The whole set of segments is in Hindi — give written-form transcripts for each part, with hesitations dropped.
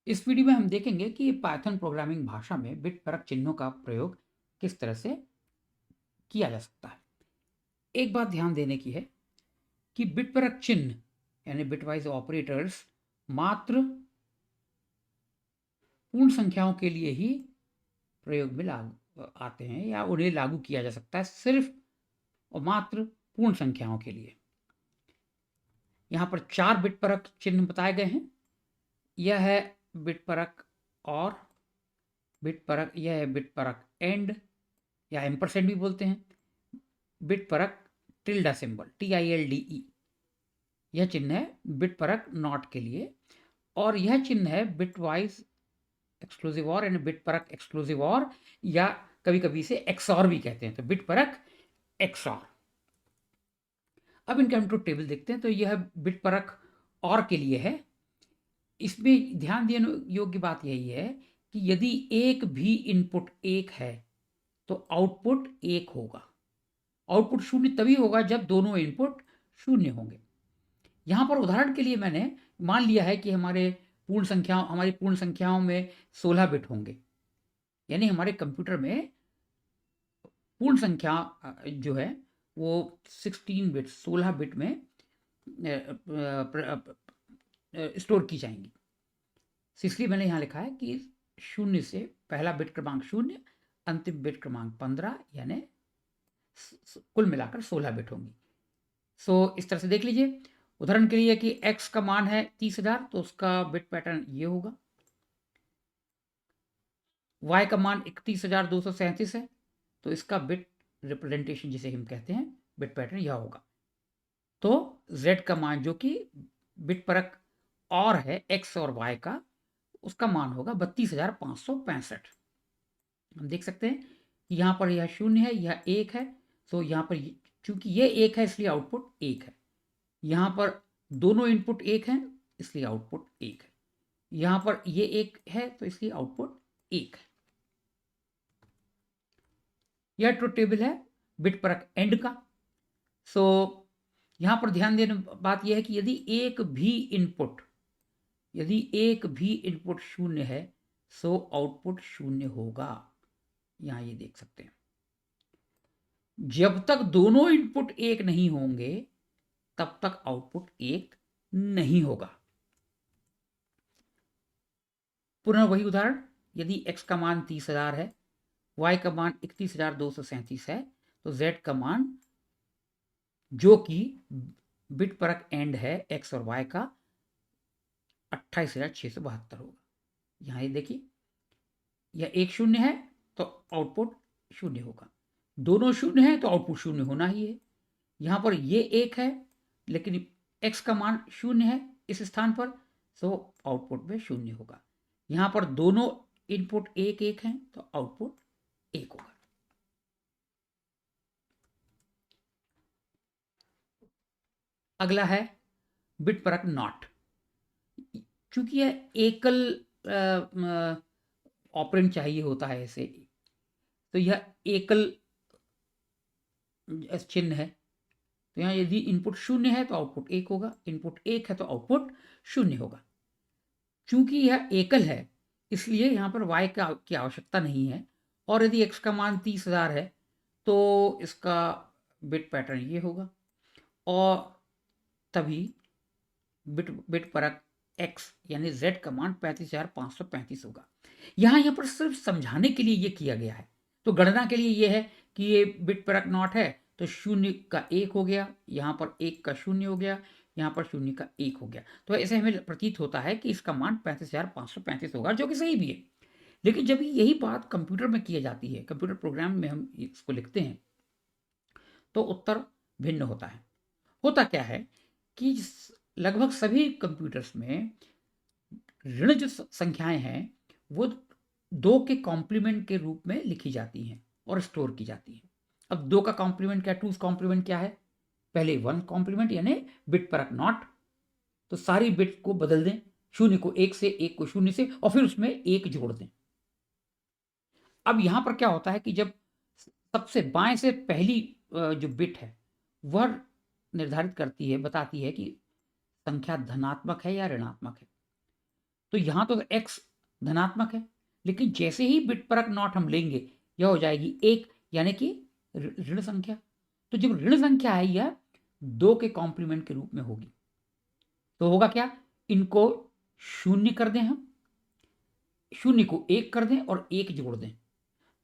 इस वीडियो में हम देखेंगे कि पाइथन प्रोग्रामिंग भाषा में बिट परक चिन्हों का प्रयोग किस तरह से किया जा सकता है। एक बात ध्यान देने की है कि बिट परक चिन्ह यानी बिटवाइज ऑपरेटर्स मात्र पूर्ण संख्याओं के लिए ही प्रयोग में लागू आते हैं या उन्हें लागू किया जा सकता है सिर्फ और मात्र पूर्ण संख्याओं के लिए। यहाँ पर 4 बिट परक चिन्ह बताए गए हैं। यह है बिट परक और बिट परक, यह है बिट परक एंड या एम्परसेंड भी बोलते हैं, बिट परक टिल्डा सिंबल TILDE, यह चिन्ह है बिट परक नॉट के लिए, और यह चिन्ह है बिटवाइज एक्सक्लूसिव और यानी बिट परक एक्सक्लूसिव और, या कभी कभी इसे एक्सॉर भी कहते हैं, तो बिट परक एक्सॉर। अब इनका हम ट्रुथ टेबल देखते हैं। तो यह बिट परक और के लिए है। इसमें ध्यान देने योग्य बात यही है कि यदि एक भी इनपुट 1 है तो आउटपुट 1 होगा। आउटपुट 0 तभी होगा जब दोनों इनपुट 0 होंगे। यहाँ पर उदाहरण के लिए मैंने मान लिया है कि हमारी पूर्ण संख्याओं में 16 बिट होंगे, यानी हमारे कंप्यूटर में पूर्ण संख्या जो है वो 16 बिट 16 बिट में स्टोर की जाएंगी। इसलिए मैंने यहाँ लिखा है कि 0 से पहला बिट क्रमांक 0, अंतिम बिट क्रमांक 15, यानी कुल मिलाकर 16 बिट होंगी। सो इस तरह से देख लीजिए। उदाहरण के लिए कि x का मान है 30,000 तो उसका बिट पैटर्न ये होगा। y का मान 31,237 है तो इसका बिट रिप्रेजेंटेशन जिसे हम कहते हैं बिट पैटर्न यह होगा। तो z का मान जो कि बिट परक और है x और y का, उसका मान होगा 32,565। हम देख सकते हैं कि यहाँ पर यह 0 है, यह 1 है, तो यहाँ पर चूंकि ये 1 है इसलिए आउटपुट 1 है। यहाँ पर दोनों इनपुट 1 हैं इसलिए आउटपुट 1 है। यहाँ पर ये 1 है तो इसलिए आउटपुट 1 है। यह ट्रुथ टेबल है बिट परक एंड का। सो यहाँ पर ध्यान देने बात यह है कि यदि एक भी इनपुट 0 है सो आउटपुट 0 होगा। यहाँ ये देख सकते हैं। जब तक दोनों इनपुट 1 नहीं होंगे तब तक आउटपुट 1 नहीं होगा। पुनः वही उदाहरण, यदि x का मान 30,000 है, y का मान 31,237 है, तो z का मान जो कि बिट परक एंड है x और y का 28,672 होगा। यहाँ ये देखिए, यह एक 0 है तो आउटपुट 0 होगा, दोनों 0 है तो आउटपुट 0 होना ही है। यहाँ पर ये 1 है लेकिन x का मान 0 है इस स्थान पर, तो आउटपुट में 0 होगा। यहाँ पर दोनों इनपुट 1 हैं तो आउटपुट 1 होगा। अगला है बिट परक नॉट। चूंकि यह एकल ऑपरेंड चाहिए होता है इसे, तो यह एकल चिन्ह है। तो यहाँ यदि इनपुट 0 है तो आउटपुट 1 होगा, इनपुट 1 है तो आउटपुट 0 होगा। चूंकि यह एकल है इसलिए यहाँ पर y की आवश्यकता नहीं है, और यदि x का मान 30,000 है तो इसका बिट पैटर्न ये होगा, और तभी बिट परक x यानी z का मान 35,535 होगा। यहाँ पर सिर्फ समझाने के लिए ये किया गया है। तो गणना के लिए ये है कि ये बिट परक नॉट है तो 0 का 1 हो गया, यहाँ पर 1 का 0 हो गया, यहाँ पर 0 का 1 हो गया। तो ऐसे हमें प्रतीत होता है कि इसका मान 35,535 होगा, जो कि सही भी है। लेकिन जब यही बात कंप्यूटर में की जाती है, कंप्यूटर प्रोग्राम में हम इसको लिखते हैं, तो उत्तर भिन्न होता है। होता क्या है कि लगभग सभी कंप्यूटर्स में ऋण जो संख्याएं हैं वो 2 के कॉम्प्लीमेंट के रूप में लिखी जाती हैं और स्टोर की जाती हैं। अब 2 का कॉम्प्लीमेंट क्या, 2's कॉम्प्लीमेंट क्या है? पहले 1 कॉम्प्लीमेंट यानी बिट परक नॉट, तो सारी बिट को बदल दें, 0 को 1 से, 1 को 0 से, और फिर उसमें 1 जोड़ दें। अब यहां पर क्या होता है कि जब सबसे बाएं से पहली जो बिट है वह निर्धारित करती है, बताती है कि संख्या धनात्मक है या ऋणात्मक है। तो यहाँ तो x धनात्मक है, लेकिन जैसे ही बिट परक नॉट हम लेंगे यह हो जाएगी 1, यानी कि ऋण संख्या। तो जब ऋण संख्या है यह 2 के कॉम्प्लीमेंट के रूप में होगी, तो होगा क्या, इनको शून्य कर दें, हम शून्य को 1 कर दें और 1 जोड़ दें,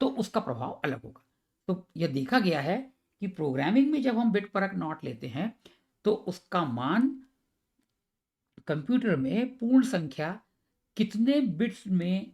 तो उसका प्रभाव अलग होगा। तो यह देखा गया है कि प्रोग्रामिंग में जब हम बिट परक नॉट लेते हैं तो उसका मान कंप्यूटर में पूर्ण संख्या कितने बिट्स में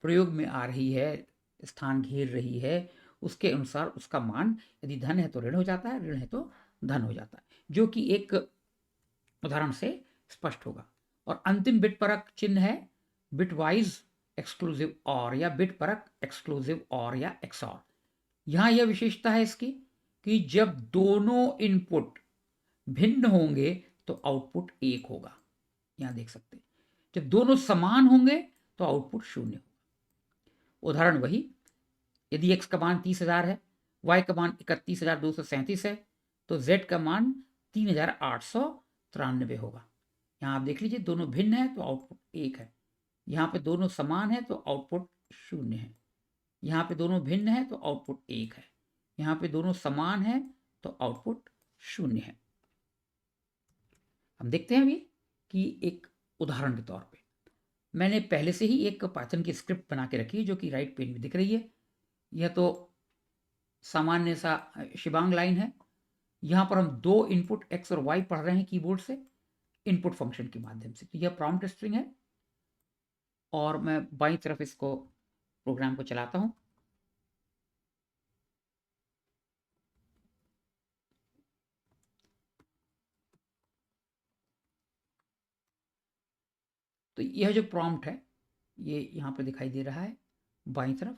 प्रयोग में आ रही है, स्थान घेर रही है, उसके अनुसार उसका मान यदि धन है तो ऋण हो जाता है, ऋण है तो धन हो जाता है, जो कि एक उदाहरण से स्पष्ट होगा। और अंतिम बिट परक चिन्ह है बिटवाइज एक्सक्लूसिव और या बिट परक एक्सक्लूसिव और या एक्सऑर। यहां यह विशेषता है इसकी कि जब दोनों इनपुट भिन्न होंगे तो आउटपुट 1 होगा। यहां देख सकते हैं, जब दोनों समान होंगे तो आउटपुट 0 होगा। उदाहरण वही, यदि x का मान 30,000 है, y का मान 31,237 है, तो z का मान 3,893 होगा। यहां आप देख लीजिए, दोनों भिन्न है तो आउटपुट 1 है, यहां पे दोनों समान है तो आउटपुट 0 है, यहां पे दोनों भिन्न है तो आउटपुट 1 है, यहां पे दोनों समान है तो आउटपुट 0 है। हम देखते हैं अभी कि एक उदाहरण के तौर पे मैंने पहले से ही एक पाइथन की स्क्रिप्ट बना के रखी है जो कि राइट पेन में दिख रही है। यह तो सामान्य सा शिबांग लाइन है। यहाँ पर हम 2 इनपुट x और y पढ़ रहे हैं कीबोर्ड से इनपुट फंक्शन के माध्यम से। तो यह प्रॉम्प्ट स्ट्रिंग है और मैं बाईं तरफ इसको प्रोग्राम को चलाता हूँ। तो यह जो प्रॉम्प्ट है ये यहाँ पे दिखाई दे रहा है बाईं तरफ।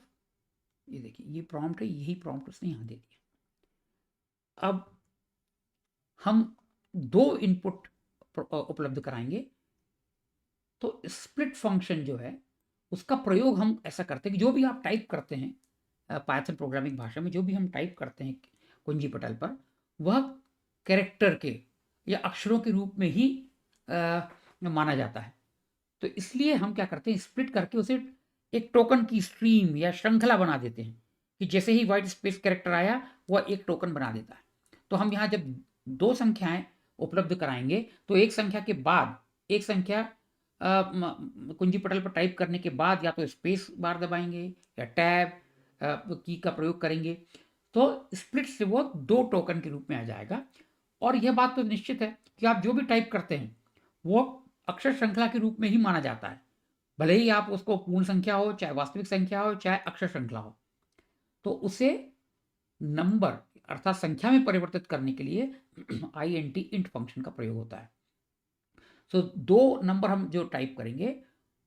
ये देखिए, ये प्रॉम्प्ट है, यही प्रॉम्प्ट उसने यहाँ दे दिया। अब हम 2 इनपुट उपलब्ध कराएंगे, तो स्प्लिट फंक्शन जो है उसका प्रयोग हम ऐसा करते हैं कि जो भी आप टाइप करते हैं पाइथन प्रोग्रामिंग भाषा में, जो भी हम टाइप करते हैं कुंजी पटल पर, वह कैरेक्टर के या अक्षरों के रूप में ही माना जाता है। तो इसलिए हम क्या करते हैं, स्प्लिट करके उसे एक टोकन की स्ट्रीम या श्रृंखला बना देते हैं कि जैसे ही वाइट स्पेस कैरेक्टर आया वह एक टोकन बना देता है। तो हम यहाँ जब 2 संख्याएं उपलब्ध कराएंगे तो एक संख्या के बाद एक संख्या कुंजी पटल पर टाइप करने के बाद या तो स्पेस बार दबाएंगे या टैब की का प्रयोग करेंगे, तो स्प्लिट से वो 2 टोकन के रूप में आ जाएगा। और यह बात तो निश्चित है कि आप जो भी टाइप करते हैं वो अक्षर श्रृंखला के रूप में ही माना जाता है, भले ही आप उसको पूर्ण संख्या हो, चाहे वास्तविक संख्या हो, चाहे अक्षर श्रृंखला हो। तो उसे नंबर अर्थात संख्या में परिवर्तित करने के लिए इंट फंक्शन का प्रयोग होता है। तो 2 नंबर हम जो टाइप करेंगे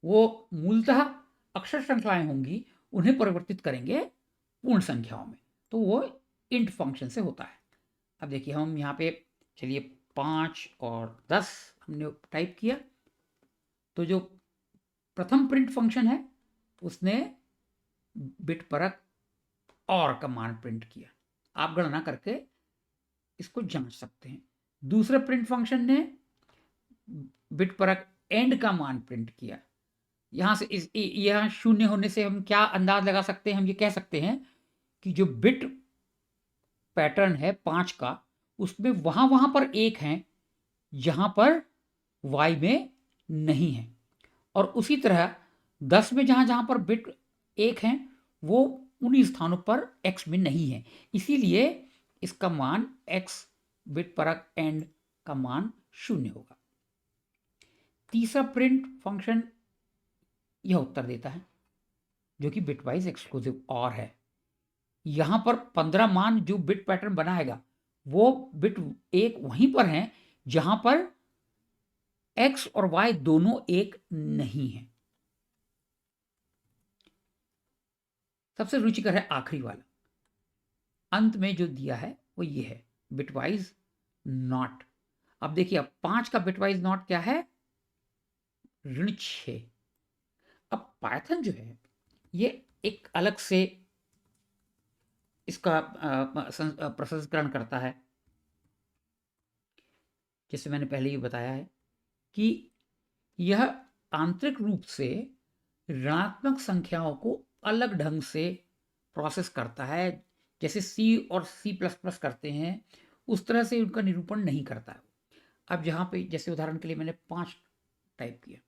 वो मूलतः अक्षर श्रृंखलाएं होंगी, उन्हें परिवर्तित करेंगे पूर्ण संख्याओं में, तो वो इंट फंक्शन से होता है। अब देखिए, हम यहाँ पे चलिए 5 और 10 हमने टाइप किया, तो जो प्रथम प्रिंट फंक्शन है उसने बिट परक और का मान प्रिंट किया। आप गणना करके इसको जांच सकते हैं। दूसरे प्रिंट फंक्शन ने बिट परक एंड का मान प्रिंट किया। यहां से यह 0 होने से हम क्या अंदाज लगा सकते हैं, हम ये कह सकते हैं कि जो बिट पैटर्न है 5 का, उसमें वहां पर 1 है जहां पर y में नहीं है, और उसी तरह 10 में जहां जहां पर बिट 1 है वो उन्हीं स्थानों पर x में नहीं है, इसीलिए इसका मान x बिट परक एंड का मान 0 होगा। तीसरा प्रिंट फंक्शन यह उत्तर देता है जो कि बिटवाइज एक्सक्लूसिव और है। यहां पर 15 मान जो बिट पैटर्न बनाएगा वो बिट 1 वहीं पर है जहां पर x और y दोनों 1 नहीं है। सबसे रुचिकर है आखिरी वाला, अंत में जो दिया है वो ये है बिटवाइज नॉट। अब देखिए, अब 5 का बिटवाइज नॉट क्या है, -6। अब पाइथन जो है ये एक अलग से इसका प्रसंस्करण करता है। जैसे मैंने पहले ही बताया है कि यह आंतरिक रूप से ऋणात्मक संख्याओं को अलग ढंग से प्रोसेस करता है, जैसे सी और सी प्लस प्लस करते हैं उस तरह से उनका निरूपण नहीं करता है। अब यहाँ पे जैसे उदाहरण के लिए मैंने 5 टाइप किया,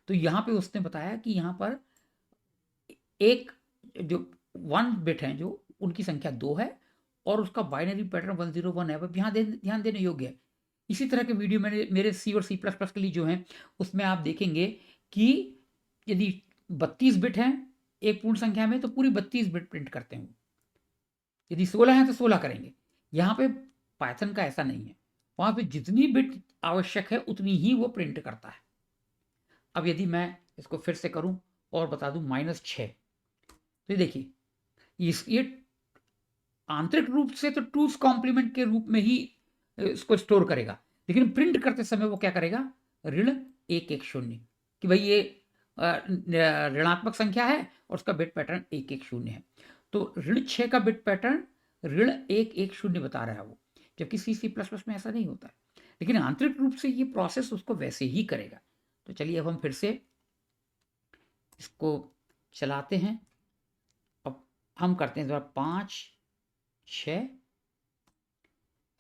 तो यहाँ पे उसने बताया कि यहाँ पर एक जो 1 बिट है, जो उनकी संख्या 2 है और उसका बाइनरी पैटर्न 101 है। अब यहाँ ध्यान देने योग्य है। इसी तरह के वीडियो मैंने मेरे सी और सी प्लस प्लस के लिए जो हैं उसमें आप देखेंगे कि यदि 32 बिट हैं एक पूर्ण संख्या में, तो पूरी 32 बिट प्रिंट करते हैं। यदि 16 है तो 16 करेंगे। यहाँ पे पाइथन का ऐसा नहीं है, वहाँ पे जितनी बिट आवश्यक है उतनी ही वो प्रिंट करता है। अब यदि मैं इसको फिर से करूं और बता दूं -6, तो ये देखिए ये आंतरिक रूप से तो टूस कॉम्प्लीमेंट के रूप में ही इसको स्टोर करेगा, लेकिन प्रिंट करते समय वो क्या करेगा, ऋण 110 कि भाई ये ऋणात्मक संख्या है और उसका बिट पैटर्न 110 है। तो ऋण 6 का बिट पैटर्न ऋण 110 बता रहा है वो, जबकि सी प्लस प्लस में ऐसा नहीं होता है। लेकिन आंतरिक रूप से ये प्रोसेस उसको वैसे ही करेगा। तो चलिए अब हम फिर से इसको चलाते हैं। अब हम करते हैं 5 6,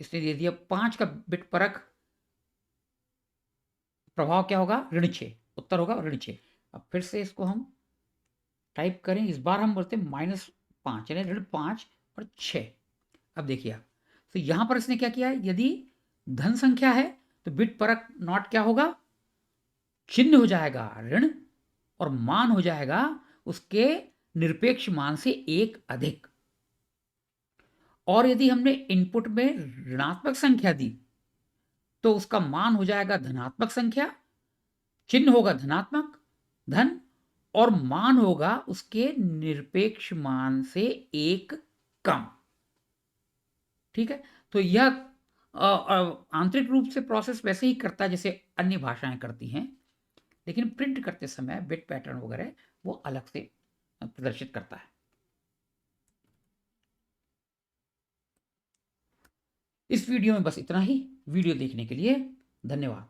इसने दे दिया 5 का बिट परख, प्रभाव क्या होगा, ऋण 6, उत्तर होगा ऋण 6। अब फिर से इसको हम टाइप करें, इस बार हम बोलते हैं -5 यानी ऋण 5 और 6। अब देखिए आप, तो यहां पर इसने क्या किया है, यदि धन संख्या है तो बिट परख नॉट क्या होगा, चिन्ह हो जाएगा ऋण और मान हो जाएगा उसके निरपेक्ष मान से 1 अधिक। और यदि हमने इनपुट में ऋणात्मक संख्या दी तो उसका मान हो जाएगा धनात्मक संख्या, चिन्ह होगा धनात्मक धन और मान होगा उसके निरपेक्ष मान से 1 कम। ठीक है, तो यह आंतरिक रूप से प्रोसेस वैसे ही करता है जैसे अन्य भाषाएं करती हैं, लेकिन प्रिंट करते समय बिट पैटर्न वगैरह वो अलग से प्रदर्शित करता है। इस वीडियो में बस इतना ही। वीडियो देखने के लिए धन्यवाद।